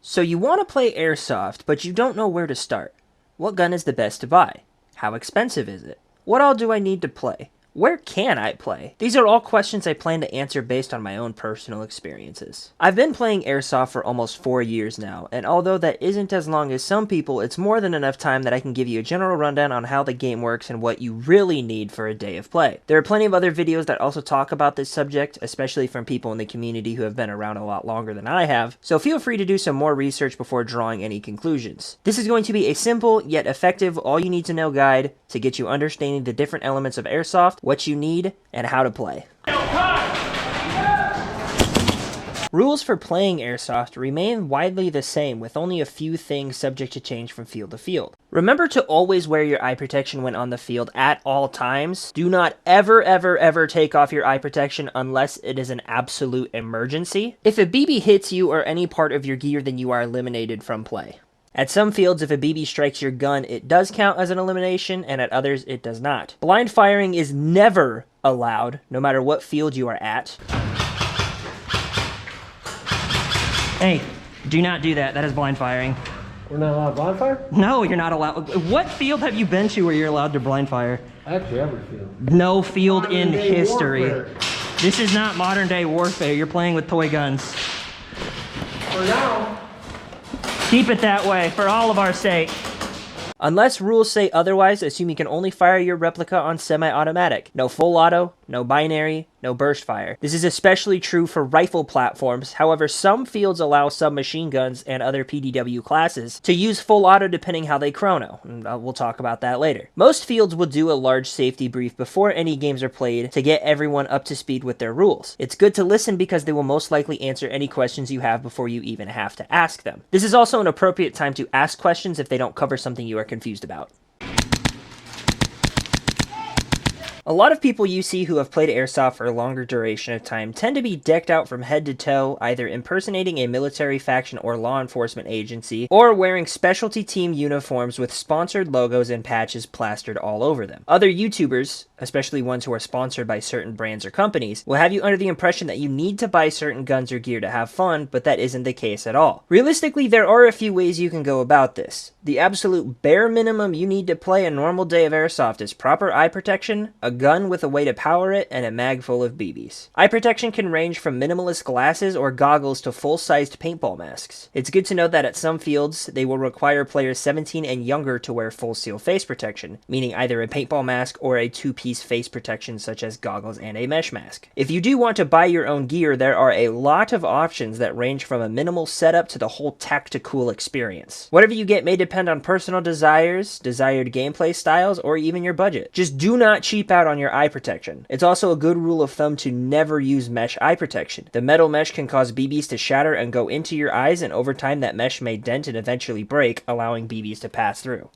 So you want to play Airsoft, but you don't know where to start. What gun is the best to buy? How expensive is it? What all do I need to play? Where can I play? These are all questions I plan to answer based on my own personal experiences. I've been playing Airsoft for almost 4 years now, and although that isn't as long as some people, it's more than enough time that I can give you a general rundown on how the game works and what you really need for a day of play. There are plenty of other videos that also talk about this subject, especially from people in the community who have been around a lot longer than I have, so feel free to do some more research before drawing any conclusions. This is going to be a simple yet effective all-you-need-to-know guide to get you understanding the different elements of Airsoft, what you need, and how to play. Rules for playing Airsoft remain widely the same, with only a few things subject to change from field to field. Remember to always wear your eye protection when on the field at all times. Do not ever take off your eye protection unless it is an absolute emergency. If a BB hits you or any part of your gear, then you are eliminated from play. At some fields, if a BB strikes your gun, it does count as an elimination, and at others, it does not. Blind firing is never allowed, no matter what field you are at. Hey, do not do that. That is blind firing. We're not allowed blind fire? No, you're not allowed. What field have you been to where you're allowed to blind fire? Actually, every field. No field in history. Warfare. This is not modern day warfare. You're playing with toy guns. For now. Keep it that way, for all of our sake. Unless rules say otherwise, assume you can only fire your replica on semi-automatic. No full auto, no binary, no burst fire. This is especially true for rifle platforms. However, some fields allow submachine guns and other PDW classes to use full auto depending how they chrono. And we'll talk about that later. Most fields will do a large safety brief before any games are played to get everyone up to speed with their rules. It's good to listen because they will most likely answer any questions you have before you even have to ask them. This is also an appropriate time to ask questions if they don't cover something you are confused about. A lot of people you see who have played Airsoft for a longer duration of time tend to be decked out from head to toe, either impersonating a military faction or law enforcement agency, or wearing specialty team uniforms with sponsored logos and patches plastered all over them. Other YouTubers, especially ones who are sponsored by certain brands or companies, will have you under the impression that you need to buy certain guns or gear to have fun, but that isn't the case at all. Realistically, there are a few ways you can go about this. The absolute bare minimum you need to play a normal day of Airsoft is proper eye protection, a gun with a way to power it, and a mag full of BBs. Eye protection can range from minimalist glasses or goggles to full-sized paintball masks. It's good to note that at some fields, they will require players 17 and younger to wear full seal face protection, meaning either a paintball mask or a two-piece face protection such as goggles and a mesh mask. If you do want to buy your own gear, there are a lot of options that range from a minimal setup to the whole tactical experience. Whatever you get may depend on personal desires, desired gameplay styles, or even your budget. Just do not cheap out on your eye protection. It's also a good rule of thumb to never use mesh eye protection. The metal mesh can cause BBs to shatter and go into your eyes, and over time that mesh may dent and eventually break, allowing BBs to pass through.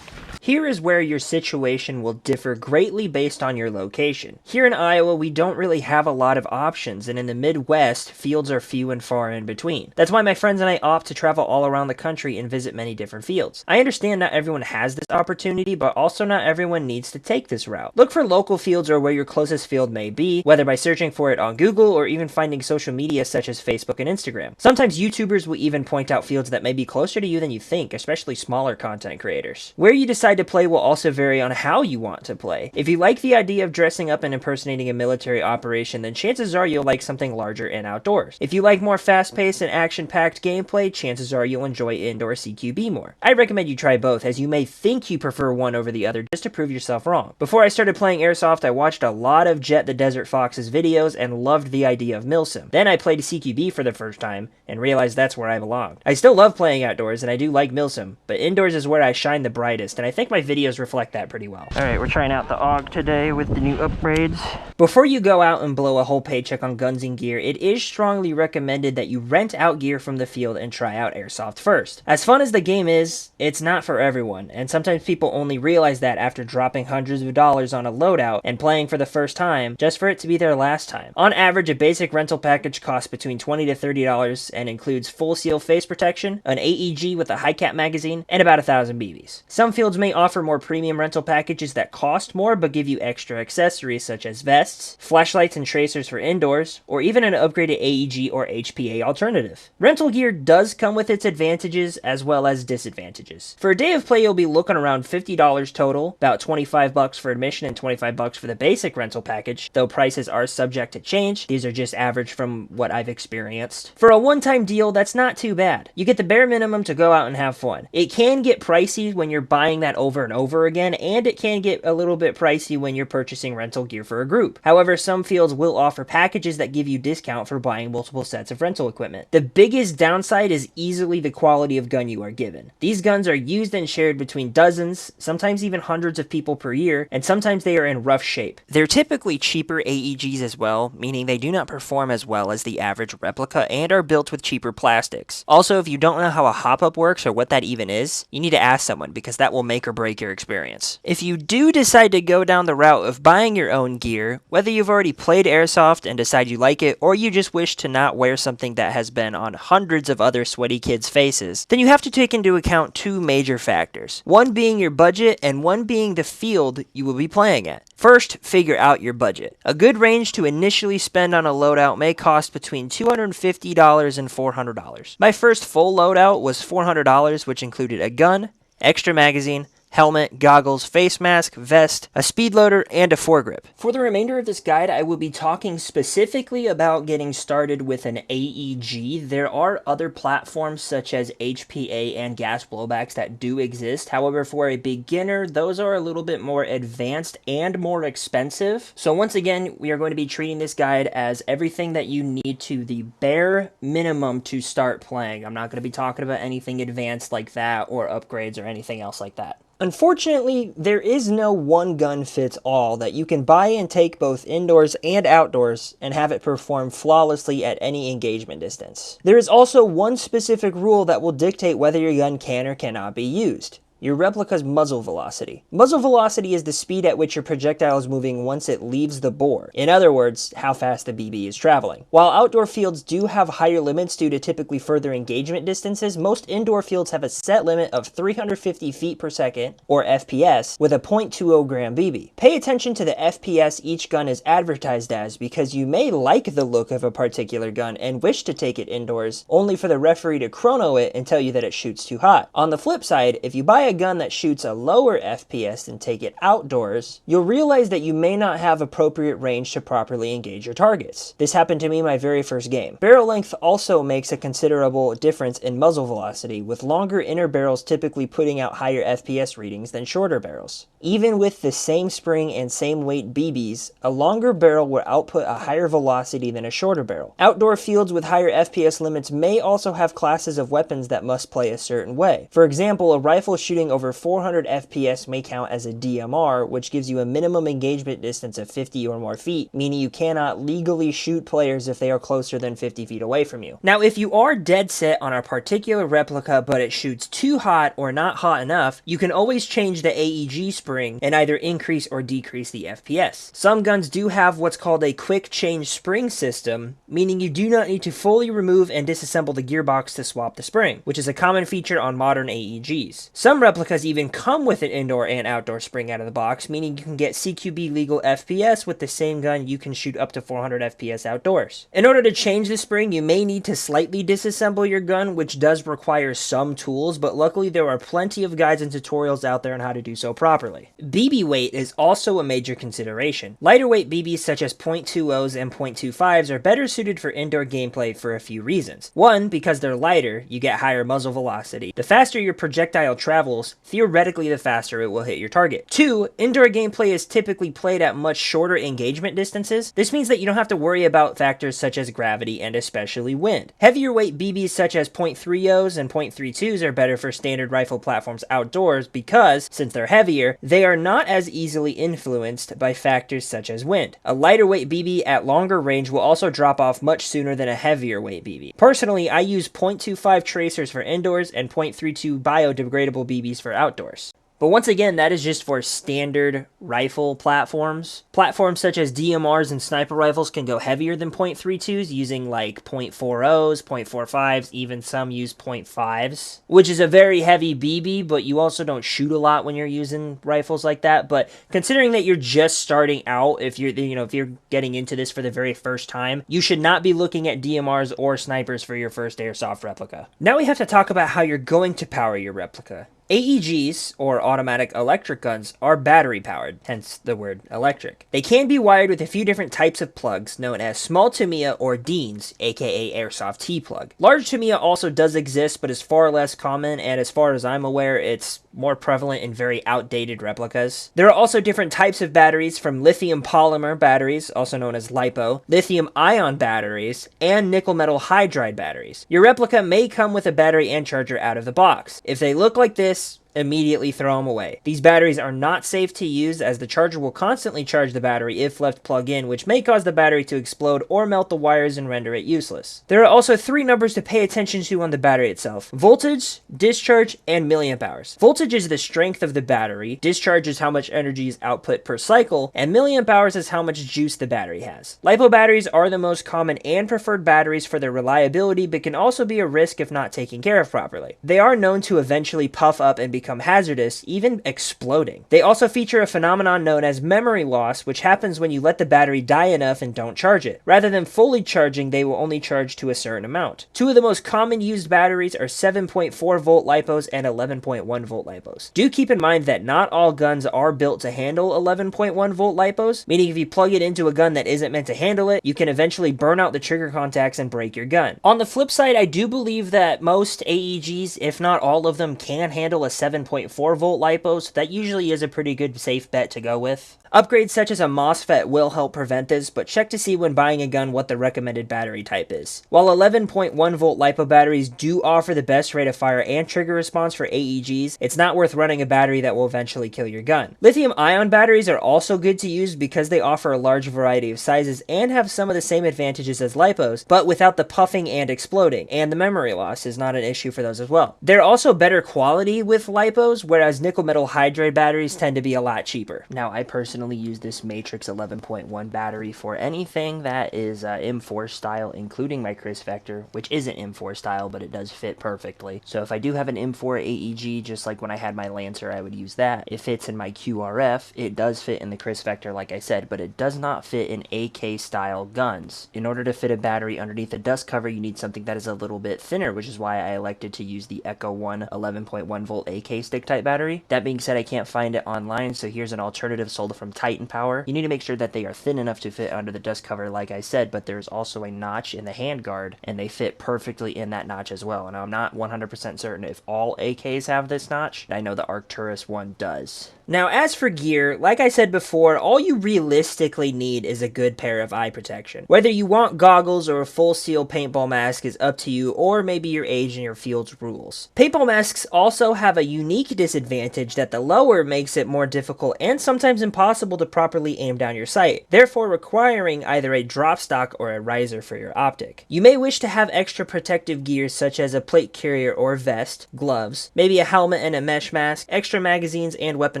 Here is where your situation will differ greatly based on your location. Here in Iowa, we don't really have a lot of options, and in the Midwest, fields are few and far in between. That's why my friends and I opt to travel all around the country and visit many different fields. I understand not everyone has this opportunity, but also not everyone needs to take this route. Look for local fields or where your closest field may be, whether by searching for it on Google or even finding social media such as Facebook and Instagram. Sometimes YouTubers will even point out fields that may be closer to you than you think, especially smaller content creators. Where you decide to play will also vary on how you want to play. If you like the idea of dressing up and impersonating a military operation, then chances are you'll like something larger and outdoors. If you like more fast-paced and action-packed gameplay, chances are you'll enjoy indoor CQB more. I recommend you try both, as you may think you prefer one over the other just to prove yourself wrong. Before I started playing Airsoft, I watched a lot of Jet the Desert Fox's videos and loved the idea of milsim. Then I played CQB for the first time and realized that's where I belonged. I still love playing outdoors and I do like milsim, but indoors is where I shine the brightest, and I think my videos reflect that pretty well. Alright, we're trying out the AUG today with the new upgrades. Before you go out and blow a whole paycheck on guns and gear, it is strongly recommended that you rent out gear from the field and try out Airsoft first. As fun as the game is, it's not for everyone, and sometimes people only realize that after dropping hundreds of dollars on a loadout and playing for the first time, just for it to be their last time. On average, a basic rental package costs between $20 to $30 and includes full seal face protection, an AEG with a high cap magazine, and about 1,000 BBs. Some fields may may offer more premium rental packages that cost more but give you extra accessories such as vests, flashlights and tracers for indoors, or even an upgraded AEG or HPA alternative. Rental gear does come with its advantages as well as disadvantages. For a day of play, you'll be looking around $50 total, about $25 for admission and $25 for the basic rental package, though prices are subject to change. These are just average from what I've experienced. For a one-time deal, that's not too bad. You get the bare minimum to go out and have fun. It can get pricey when you're buying that over and over again, and it can get a little bit pricey when you're purchasing rental gear for a group. However, some fields will offer packages that give you discount for buying multiple sets of rental equipment. The biggest downside is easily the quality of gun you are given. These guns are used and shared between dozens, sometimes even hundreds of people per year, and sometimes they are in rough shape. They're typically cheaper AEGs as well, meaning they do not perform as well as the average replica and are built with cheaper plastics. Also, if you don't know how a hop-up works or what that even is, you need to ask someone because that will make or break your experience. If you do decide to go down the route of buying your own gear, whether you've already played Airsoft and decide you like it, or you just wish to not wear something that has been on hundreds of other sweaty kids' faces, then you have to take into account two major factors. One being your budget and one being the field you will be playing at. First, figure out your budget. A good range to initially spend on a loadout may cost between $250 and $400. My first full loadout was $400, which included a gun, extra magazine, helmet, goggles, face mask, vest, a speed loader, and a foregrip. For the remainder of this guide, I will be talking specifically about getting started with an AEG. There are other platforms such as HPA and gas blowbacks that do exist. However, for a beginner, those are a little bit more advanced and more expensive. So once again, we are going to be treating this guide as everything that you need to the bare minimum to start playing. I'm not going to be talking about anything advanced like that or upgrades or anything else like that. Unfortunately, there is no one gun fits all that you can buy and take both indoors and outdoors and have it perform flawlessly at any engagement distance. There is also one specific rule that will dictate whether your gun can or cannot be used. Your replica's muzzle velocity. Muzzle velocity is the speed at which your projectile is moving once it leaves the bore. In other words, how fast the BB is traveling. While outdoor fields do have higher limits due to typically further engagement distances, most indoor fields have a set limit of 350 feet per second, or FPS, with a .20 gram BB. Pay attention to the FPS each gun is advertised as because you may like the look of a particular gun and wish to take it indoors, only for the referee to chrono it and tell you that it shoots too hot. On the flip side, if you buy a gun that shoots a lower FPS and take it outdoors, you'll realize that you may not have appropriate range to properly engage your targets. This happened to me my very first game. Barrel length also makes a considerable difference in muzzle velocity, with longer inner barrels typically putting out higher FPS readings than shorter barrels. Even with the same spring and same weight BBs, a longer barrel will output a higher velocity than a shorter barrel. Outdoor fields with higher FPS limits may also have classes of weapons that must play a certain way. For example, a rifle shooting over 400 FPS may count as a DMR, which gives you a minimum engagement distance of 50 or more feet, meaning you cannot legally shoot players if they are closer than 50 feet away from you. Now, if you are dead set on a particular replica but it shoots too hot or not hot enough, you can always change the AEG spring and either increase or decrease the FPS. Some guns do have what's called a quick change spring system, meaning you do not need to fully remove and disassemble the gearbox to swap the spring, which is a common feature on modern AEGs. Some replicas even come with an indoor and outdoor spring out of the box, meaning you can get CQB legal FPS with the same gun. You can shoot up to 400 FPS outdoors. In order to change the spring, you may need to slightly disassemble your gun, which does require some tools, but luckily there are plenty of guides and tutorials out there on how to do so properly. BB weight is also a major consideration. Lighter weight BBs such as .20s and .25s are better suited for indoor gameplay for a few reasons. One, because they're lighter, you get higher muzzle velocity. The faster your projectile travels, theoretically the faster it will hit your target. Two, indoor gameplay is typically played at much shorter engagement distances. This means that you don't have to worry about factors such as gravity and especially wind. Heavier weight BBs such as .30s and .32s are better for standard rifle platforms outdoors because, since they're heavier, they are not as easily influenced by factors such as wind. A lighter weight BB at longer range will also drop off much sooner than a heavier weight BB. Personally, I use .25 tracers for indoors and .32 biodegradable BBs for outdoors. But once again, that is just for standard rifle platforms. Platforms such as DMRs and sniper rifles can go heavier than .32s, using like .40s, .45s, even some use .5s, which is a very heavy BB, but you also don't shoot a lot when you're using rifles like that. But considering that you're just starting out, if you're getting into this for the very first time, you should not be looking at DMRs or snipers for your first airsoft replica. Now we have to talk about how you're going to power your replica. AEGs, or automatic electric guns, are battery powered, hence the word electric. They can be wired with a few different types of plugs known as small Tamiya or Deans, aka Airsoft T-plug. Large Tamiya also does exist, but is far less common, and as far as I'm aware, it's more prevalent in very outdated replicas. There are also different types of batteries, from lithium polymer batteries, also known as LiPo, lithium ion batteries, and nickel metal hydride batteries. Your replica may come with a battery and charger out of the box. If they look like this, immediately throw them away. These batteries are not safe to use, as the charger will constantly charge the battery if left plugged in, which may cause the battery to explode or melt the wires and render it useless. There are also 3 numbers to pay attention to on the battery itself: voltage, discharge, and milliamp hours. Voltage is the strength of the battery, discharge is how much energy is output per cycle, and milliamp hours is how much juice the battery has. LiPo batteries are the most common and preferred batteries for their reliability, but can also be a risk if not taken care of properly. They are known to eventually puff up and become hazardous, even exploding. They also feature a phenomenon known as memory loss, which happens when you let the battery die enough and don't charge it. Rather than fully charging, they will only charge to a certain amount. 2 of the most common used batteries are 7.4 volt LiPos and 11.1 volt LiPos. Do keep in mind that not all guns are built to handle 11.1 volt LiPos, meaning if you plug it into a gun that isn't meant to handle it, you can eventually burn out the trigger contacts and break your gun. On the flip side, I do believe that most AEGs, if not all of them, can handle a 7.4 volt LiPo, so that usually is a pretty good safe bet to go with. Upgrades such as a MOSFET will help prevent this, but check to see when buying a gun what the recommended battery type is. While 11.1 volt LiPo batteries do offer the best rate of fire and trigger response for AEGs, it's not worth running a battery that will eventually kill your gun. Lithium ion batteries are also good to use because they offer a large variety of sizes and have some of the same advantages as LiPos, but without the puffing and exploding, and the memory loss is not an issue for those as well. They're also better quality with LiPos, whereas nickel metal hydride batteries tend to be a lot cheaper. Now, I personally use this Matrix 11.1 battery for anything that is M4 style, including my Chris Vector, which isn't M4 style, but it does fit perfectly. So if I do have an M4 AEG, just like when I had my Lancer, I would use that. It fits in my QRF, it does fit in the Chris Vector, like I said, but it does not fit in AK style guns. In order to fit a battery underneath a dust cover, you need something that is a little bit thinner, which is why I elected to use the Echo 1 11.1 volt AK stick type battery. That being said, I can't find it online, so here's an alternative sold from Titan Power. You need to make sure that they are thin enough to fit under the dust cover, like I said, but there's also a notch in the handguard, and they fit perfectly in that notch as well. And I'm not 100% certain if all AKs have this notch. I know the Arcturus one does. Now, as for gear, like I said before, all you realistically need is a good pair of eye protection. Whether you want goggles or a full seal paintball mask is up to you, or maybe your age and your field's rules. Paintball masks also have a unique disadvantage that the lower makes it more difficult and sometimes impossible to properly aim down your sight, therefore requiring either a drop stock or a riser for your optic. You may wish to have extra protective gear such as a plate carrier or vest, gloves, maybe a helmet and a mesh mask, extra magazines, and weapon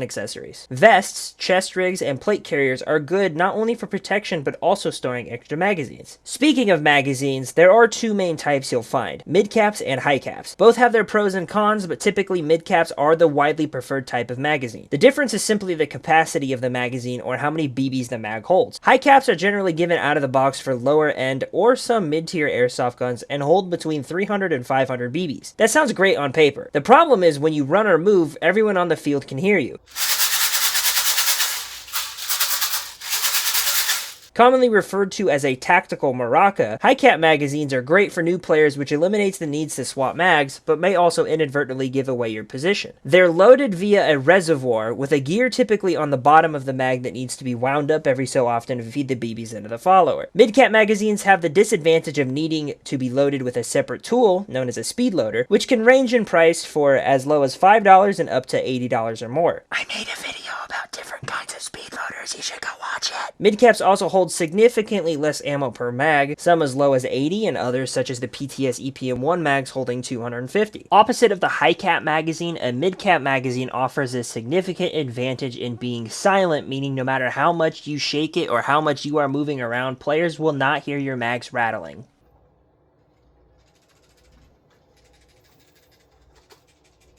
accessories. Vests, chest rigs, and plate carriers are good not only for protection but also storing extra magazines. Speaking of magazines, there are 2 main types you'll find, mid-caps and high-caps. Both have their pros and cons, but typically mid-caps are the widely preferred type of magazine. The difference is simply the capacity of the magazine or how many BBs the mag holds. High caps are generally given out of the box for lower end or some mid-tier airsoft guns and hold between 300 and 500 BBs. That sounds great on paper. The problem is when you run or move, everyone on the field can hear you. Commonly referred to as a tactical maraca, high-cap magazines are great for new players, which eliminates the needs to swap mags, but may also inadvertently give away your position. They're loaded via a reservoir, with a gear typically on the bottom of the mag that needs to be wound up every so often to feed the BBs into the follower. Mid-cap magazines have the disadvantage of needing to be loaded with a separate tool, known as a speed loader, which can range in price for as low as $5 and up to $80 or more. I made a video about different kinds of speed loaders, you should go watch it. Midcaps also hold significantly less ammo per mag, some as low as 80 and others such as the PTS EPM1 mags holding 250. Opposite of the high cap magazine, a mid-cap magazine offers a significant advantage in being silent, meaning no matter how much you shake it or how much you are moving around, players will not hear your mags rattling.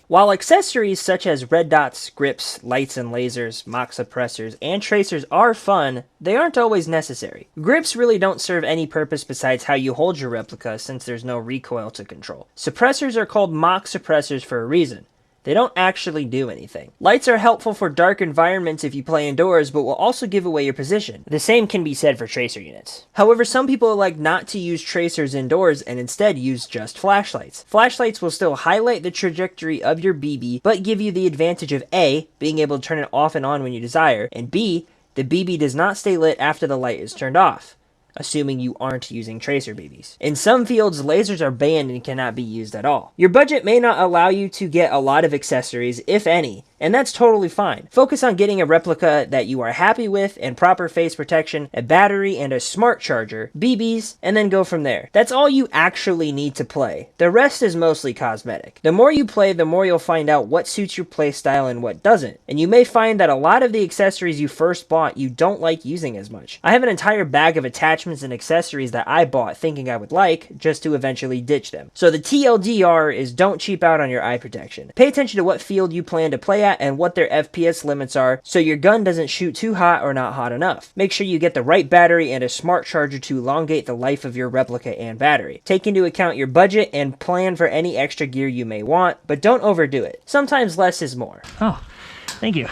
While accessories such as red dots, grips, lights and lasers, mock suppressors, and tracers are fun, they aren't always necessary. Grips really don't serve any purpose besides how you hold your replica since there's no recoil to control. Suppressors are called mock suppressors for a reason. They don't actually do anything. Lights are helpful for dark environments if you play indoors, but will also give away your position. The same can be said for tracer units. However, some people like not to use tracers indoors and instead use just flashlights. Flashlights will still highlight the trajectory of your BB, but give you the advantage of A, being able to turn it off and on when you desire, and B, the BB does not stay lit after the light is turned off, assuming you aren't using tracer BBs. In some fields, lasers are banned and cannot be used at all. Your budget may not allow you to get a lot of accessories, if any, and that's totally fine. Focus on getting a replica that you are happy with and proper face protection, a battery and a smart charger, BBs, and then go from there. That's all you actually need to play. The rest is mostly cosmetic. The more you play, the more you'll find out what suits your playstyle and what doesn't, and you may find that a lot of the accessories you first bought you don't like using as much. I have an entire bag of attachments and accessories that I bought thinking I would like, just to eventually ditch them. So the TLDR is don't cheap out on your eye protection. Pay attention to what field you plan to play at and what their FPS limits are so your gun doesn't shoot too hot or not hot enough. Make sure you get the right battery and a smart charger to elongate the life of your replica and battery. Take into account your budget and plan for any extra gear you may want, but don't overdo it. Sometimes less is more. Oh, thank you.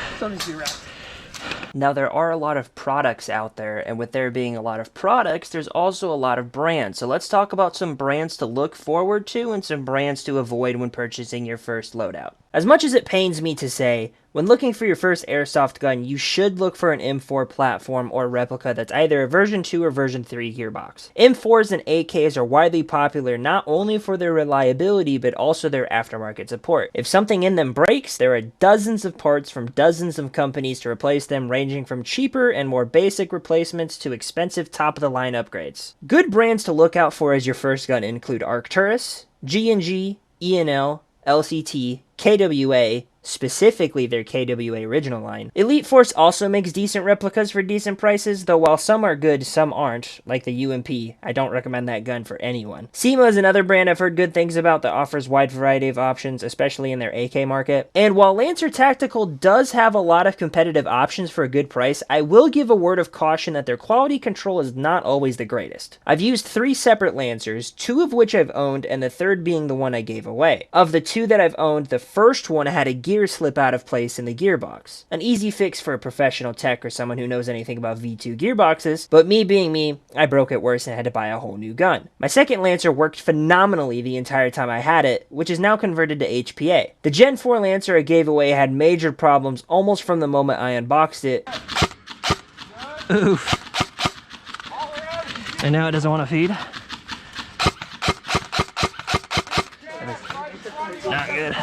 Now, there are a lot of products out there, and with there being a lot of products, there's also a lot of brands. So let's talk about some brands to look forward to and some brands to avoid when purchasing your first loadout. As much as it pains me to say, when looking for your first airsoft gun, you should look for an M4 platform or replica that's either a version 2 or version 3 gearbox. M4s and AKs are widely popular not only for their reliability, but also their aftermarket support. If something in them breaks, there are dozens of parts from dozens of companies to replace them, ranging from cheaper and more basic replacements to expensive top-of-the-line upgrades. Good brands to look out for as your first gun include Arcturus, G&G, E&L, LCT, KWA, specifically their KWA original line. Elite Force also makes decent replicas for decent prices, though while some are good, some aren't, like the UMP. I don't recommend that gun for anyone. SEMA is another brand I've heard good things about that offers wide variety of options, especially in their AK market. And while Lancer Tactical does have a lot of competitive options for a good price, I will give a word of caution that their quality control is not always the greatest. I've used 3 separate Lancers, 2 of which I've owned, and the third being the one I gave away. Of the 2 that I've owned, the first one had a gear slip out of place in the gearbox. An easy fix for a professional tech or someone who knows anything about V2 gearboxes, but me being me, I broke it worse and had to buy a whole new gun. My second Lancer worked phenomenally the entire time I had it, which is now converted to HPA. The Gen 4 Lancer I gave away had major problems almost from the moment I unboxed it. Oof. And now it doesn't want to feed. Not good.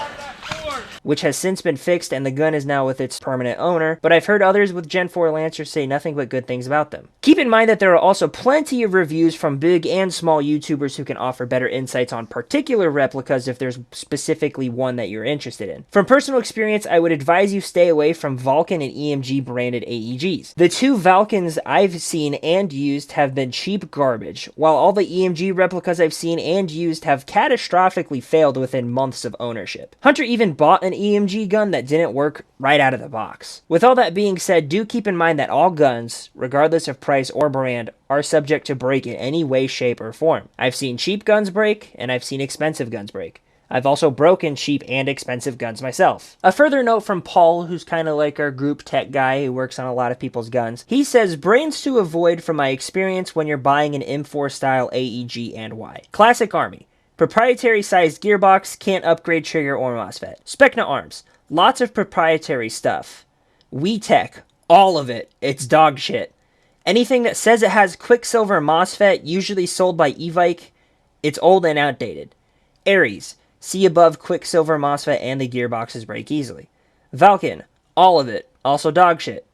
Which has since been fixed and the gun is now with its permanent owner, but I've heard others with Gen 4 Lancers say nothing but good things about them. Keep in mind that there are also plenty of reviews from big and small YouTubers who can offer better insights on particular replicas if there's specifically one that you're interested in. From personal experience, I would advise you stay away from Vulcan and EMG branded AEGs. The 2 Vulcans I've seen and used have been cheap garbage, while all the EMG replicas I've seen and used have catastrophically failed within months of ownership. Hunter even bought an EMG gun that didn't work right out of the box. With all that being said, do keep in mind that all guns, regardless of price or brand, are subject to break in any way, shape, or form. I've seen cheap guns break, and I've seen expensive guns break. I've also broken cheap and expensive guns myself. A further note from Paul, who's kind of like our group tech guy who works on a lot of people's guns. He says, brands to avoid from my experience when you're buying an M4 style AEG and why. Classic Army. Proprietary sized gearbox, can't upgrade trigger or MOSFET. Specna Arms, lots of proprietary stuff. WeTech, all of it, it's dog shit. Anything that says it has Quicksilver MOSFET, usually sold by Evike, it's old and outdated. Ares, see above Quicksilver MOSFET and the gearboxes break easily. Vulcan, all of it, also dog shit.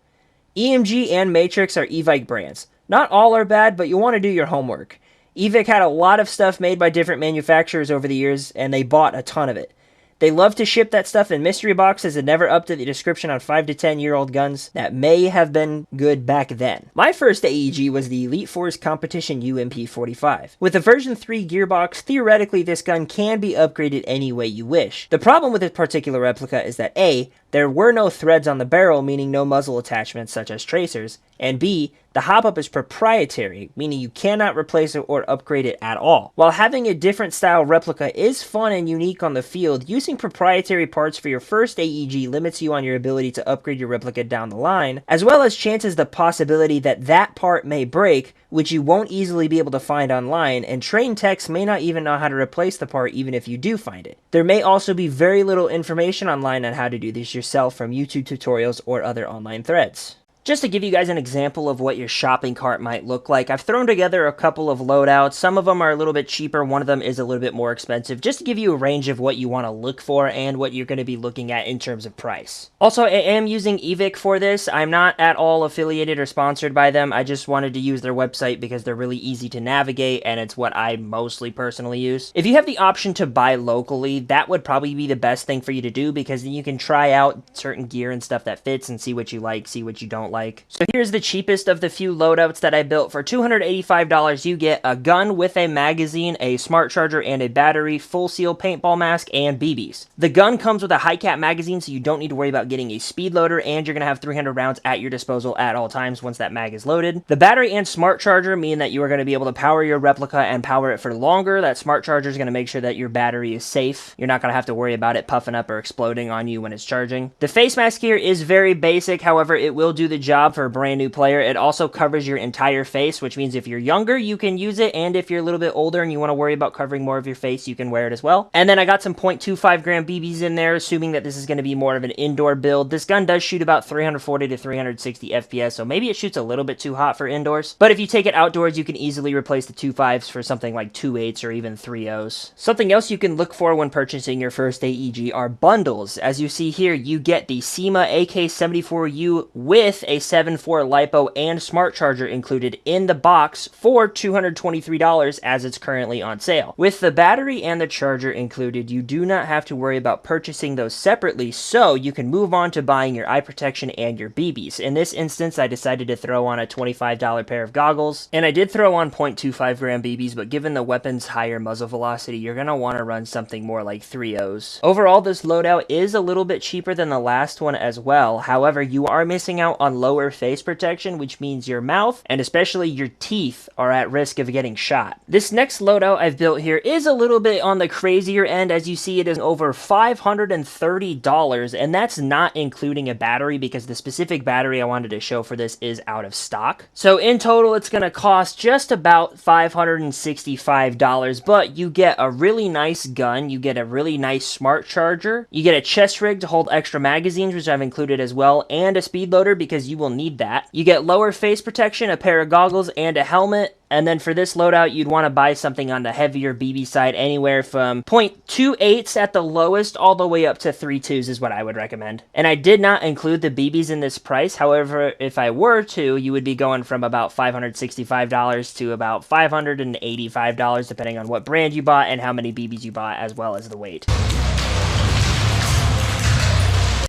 EMG and Matrix are Evike brands. Not all are bad, but you want to do your homework. Evike had a lot of stuff made by different manufacturers over the years, and they bought a ton of it. They love to ship that stuff in mystery boxes and never update the description on 5 to 10 year old guns that may have been good back then. My first AEG was the Elite Force Competition UMP-45. With a version 3 gearbox, theoretically this gun can be upgraded any way you wish. The problem with this particular replica is that A, there were no threads on the barrel, meaning no muzzle attachments such as tracers, and B, the hop-up is proprietary, meaning you cannot replace it or upgrade it at all. While having a different style replica is fun and unique on the field, using proprietary parts for your first AEG limits you on your ability to upgrade your replica down the line, as well as chances the possibility that that part may break, which you won't easily be able to find online, and trained techs may not even know how to replace the part even if you do find it. There may also be very little information online on how to do this yourself from YouTube tutorials or other online threads. Just to give you guys an example of what your shopping cart might look like, I've thrown together a couple of loadouts. Some of them are a little bit cheaper, one of them is a little bit more expensive, just to give you a range of what you want to look for and what you're going to be looking at in terms of price. Also, I am using Evike for this. I'm not at all affiliated or sponsored by them. I just wanted to use their website because they're really easy to navigate and it's what I mostly personally use. If you have the option to buy locally, that would probably be the best thing for you to do because then you can try out certain gear and stuff that fits and see what you like, see what you don't like. So here's the cheapest of the few loadouts that I built. For $285, you get a gun with a magazine, a smart charger, and a battery, full seal paintball mask, and BBs. The gun comes with a high cap magazine, so you don't need to worry about getting a speed loader, and you're going to have 300 rounds at your disposal at all times once that mag is loaded. The battery and smart charger mean that you are going to be able to power your replica and power it for longer. That smart charger is going to make sure that your battery is safe. You're not going to have to worry about it puffing up or exploding on you when it's charging. The face mask here is very basic, however, it will do the job for a brand new player. It also covers your entire face, which means if you're younger, you can use it, and if you're a little bit older and you want to worry about covering more of your face, you can wear it as well. And then I got some .25 gram BBs in there, assuming that this is going to be more of an indoor build. This gun does shoot about 340 to 360 FPS, so maybe it shoots a little bit too hot for indoors. But if you take it outdoors, you can easily replace the 2.5s for something like 2.8s or even 3.0s. Something else you can look for when purchasing your first AEG are bundles. As you see here, you get the SEMA AK-74U with a 7.4 LiPo and smart charger included in the box for $223 as it's currently on sale. With the battery and the charger included, you do not have to worry about purchasing those separately, so you can move on to buying your eye protection and your BBs. In this instance, I decided to throw on a $25 pair of goggles, and I did throw on .25 gram BBs, but given the weapon's higher muzzle velocity, you're going to want to run something more like 3.0s. Overall, this loadout is a little bit cheaper than the last one as well. However, you are missing out on lower face protection, which means your mouth and especially your teeth are at risk of getting shot. This next loadout I've built here is a little bit on the crazier end. As you see, it is over $530, and that's not including a battery because the specific battery I wanted to show for this is out of stock. So in total, it's going to cost just about $565, but you get a really nice gun, you get a really nice smart charger, you get a chest rig to hold extra magazines, which I've included as well, and a speed loader because you will need that. You get lower face protection, a pair of goggles, and a helmet. And then for this loadout, you'd want to buy something on the heavier BB side, anywhere from .28s at the lowest all the way up to 3.2s is what I would recommend. And I did not include the BBs in this price. However, if I were to, you would be going from about $565 to about $585, depending on what brand you bought and how many BBs you bought, as well as the weight.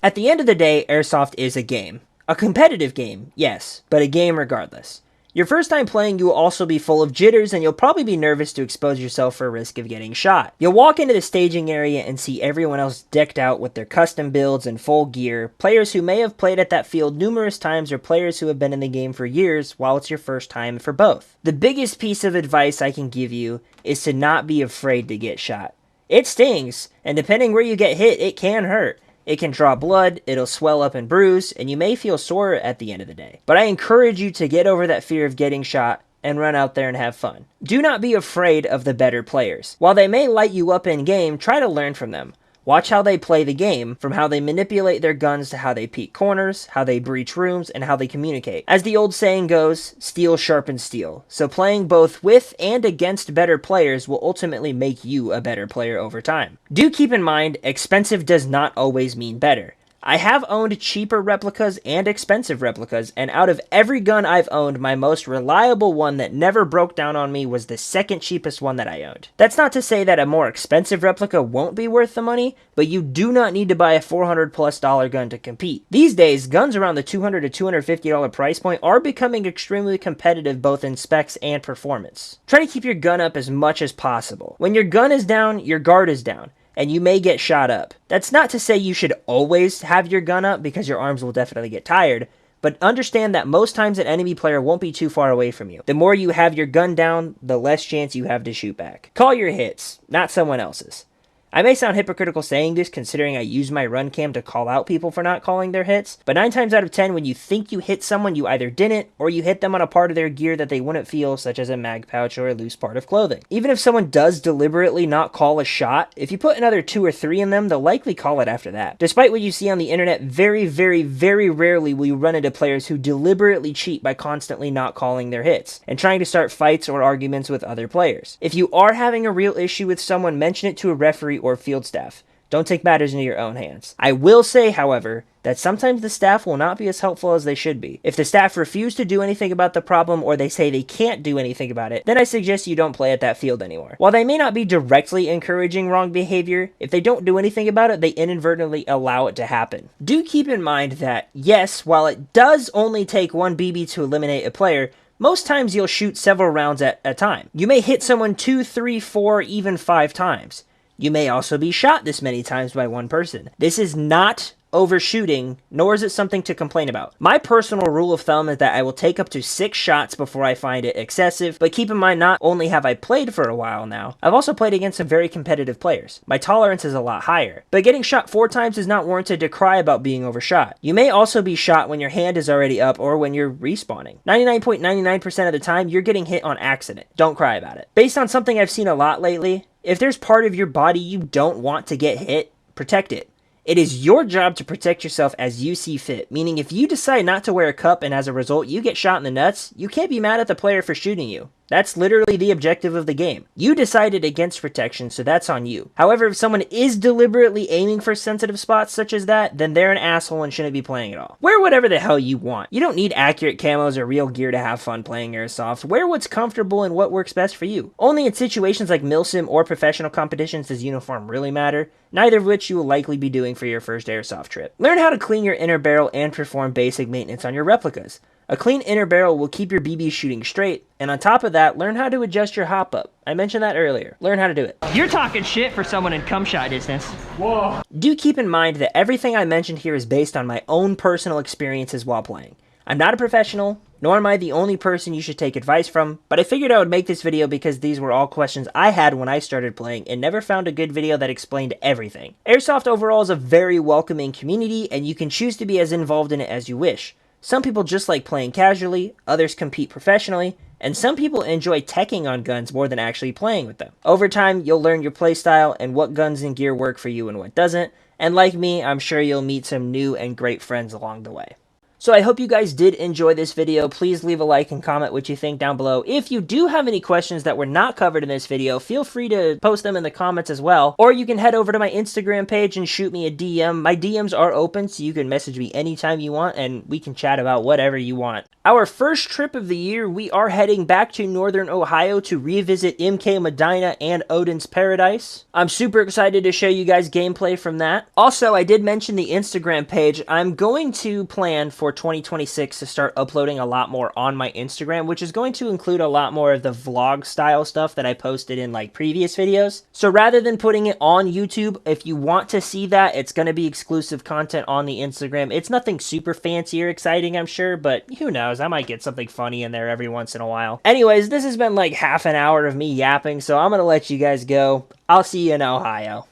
At the end of the day, Airsoft is a game. A competitive game, yes, but a game regardless. Your first time playing, you will also be full of jitters, and you'll probably be nervous to expose yourself for a risk of getting shot. You'll walk into the staging area and see everyone else decked out with their custom builds and full gear, players who may have played at that field numerous times or players who have been in the game for years while it's your first time for both. The biggest piece of advice I can give you is to not be afraid to get shot. It stings, and depending where you get hit, it can hurt. It can draw blood, it'll swell up and bruise, and you may feel sore at the end of the day. But I encourage you to get over that fear of getting shot and run out there and have fun. Do not be afraid of the better players. While they may light you up in game, try to learn from them. Watch how they play the game, from how they manipulate their guns to how they peek corners, how they breach rooms, and how they communicate. As the old saying goes, steel sharpens steel. So playing both with and against better players will ultimately make you a better player over time. Do keep in mind, expensive does not always mean better. I have owned cheaper replicas and expensive replicas, and out of every gun I've owned, my most reliable one that never broke down on me was the second cheapest one that I owned. That's not to say that a more expensive replica won't be worth the money, but you do not need to buy a $400+ gun to compete. These days, guns around the $200 to $250 price point are becoming extremely competitive both in specs and performance. Try to keep your gun up as much as possible. When your gun is down, your guard is down, and you may get shot up. That's not to say you should always have your gun up, because your arms will definitely get tired, but understand that most times an enemy player won't be too far away from you. The more you have your gun down, the less chance you have to shoot back. Call your hits, not someone else's. I may sound hypocritical saying this, considering I use my run cam to call out people for not calling their hits, but 9 times out of 10 when you think you hit someone, you either didn't, or you hit them on a part of their gear that they wouldn't feel, such as a mag pouch or a loose part of clothing. Even if someone does deliberately not call a shot, if you put another 2 or 3 in them, they'll likely call it after that. Despite what you see on the internet, very, very, very rarely will you run into players who deliberately cheat by constantly not calling their hits, and trying to start fights or arguments with other players. If you are having a real issue with someone, mention it to a referee or field staff. Don't take matters into your own hands. I will say, however, that sometimes the staff will not be as helpful as they should be. If the staff refuse to do anything about the problem, or they say they can't do anything about it, then I suggest you don't play at that field anymore. While they may not be directly encouraging wrong behavior, if they don't do anything about it, they inadvertently allow it to happen. Do keep in mind that, yes, while it does only take one BB to eliminate a player, most times you'll shoot several rounds at a time. You may hit someone 2, 3, 4, even 5 times. You may also be shot this many times by one person. This is not overshooting, nor is it something to complain about. My personal rule of thumb is that I will take up to 6 shots before I find it excessive, but keep in mind, not only have I played for a while now, I've also played against some very competitive players. My tolerance is a lot higher, but getting shot 4 times is not warranted to cry about being overshot. You may also be shot when your hand is already up or when you're respawning. 99.99% of the time, you're getting hit on accident. Don't cry about it. Based on something I've seen a lot lately, if there's part of your body you don't want to get hit, protect it. It is your job to protect yourself as you see fit, meaning if you decide not to wear a cup and as a result you get shot in the nuts, you can't be mad at the player for shooting you. That's literally the objective of the game. You decided against protection, so that's on you. However, if someone is deliberately aiming for sensitive spots such as that, then they're an asshole and shouldn't be playing at all. Wear whatever the hell you want. You don't need accurate camos or real gear to have fun playing Airsoft. Wear what's comfortable and what works best for you. Only in situations like milsim or professional competitions does uniform really matter, neither of which you will likely be doing for your first Airsoft trip. Learn how to clean your inner barrel and perform basic maintenance on your replicas. A clean inner barrel will keep your BB shooting straight, and on top of that, learn how to adjust your hop up. I mentioned that earlier. Learn how to do it. You're talking shit for someone in cum shot distance. Whoa. Do keep in mind that everything I mentioned here is based on my own personal experiences while playing. I'm not a professional, nor am I the only person you should take advice from, but I figured I would make this video because these were all questions I had when I started playing and never found a good video that explained everything. Airsoft overall is a very welcoming community, and you can choose to be as involved in it as you wish. Some people just like playing casually, others compete professionally, and some people enjoy teching on guns more than actually playing with them. Over time, you'll learn your playstyle and what guns and gear work for you and what doesn't, and like me, I'm sure you'll meet some new and great friends along the way. So I hope you guys did enjoy this video. Please leave a like and comment what you think down below. If you do have any questions that were not covered in this video, feel free to post them in the comments as well. Or you can head over to my Instagram page and shoot me a DM. My DMs are open, so you can message me anytime you want, and we can chat about whatever you want. Our first trip of the year, we are heading back to Northern Ohio to revisit MK Medina and Odin's Paradise. I'm super excited to show you guys gameplay from that. Also, I did mention the Instagram page. I'm going to plan for 2026 to start uploading a lot more on my Instagram, which is going to include a lot more of the vlog style stuff that I posted in like previous videos. So rather than putting it on YouTube, if you want to see that, it's going to be exclusive content on the Instagram. It's nothing super fancy or exciting, I'm sure, but who knows? I might get something funny in there every once in a while. Anyways, this has been like half an hour of me yapping, so I'm going to let you guys go. I'll see you in Ohio.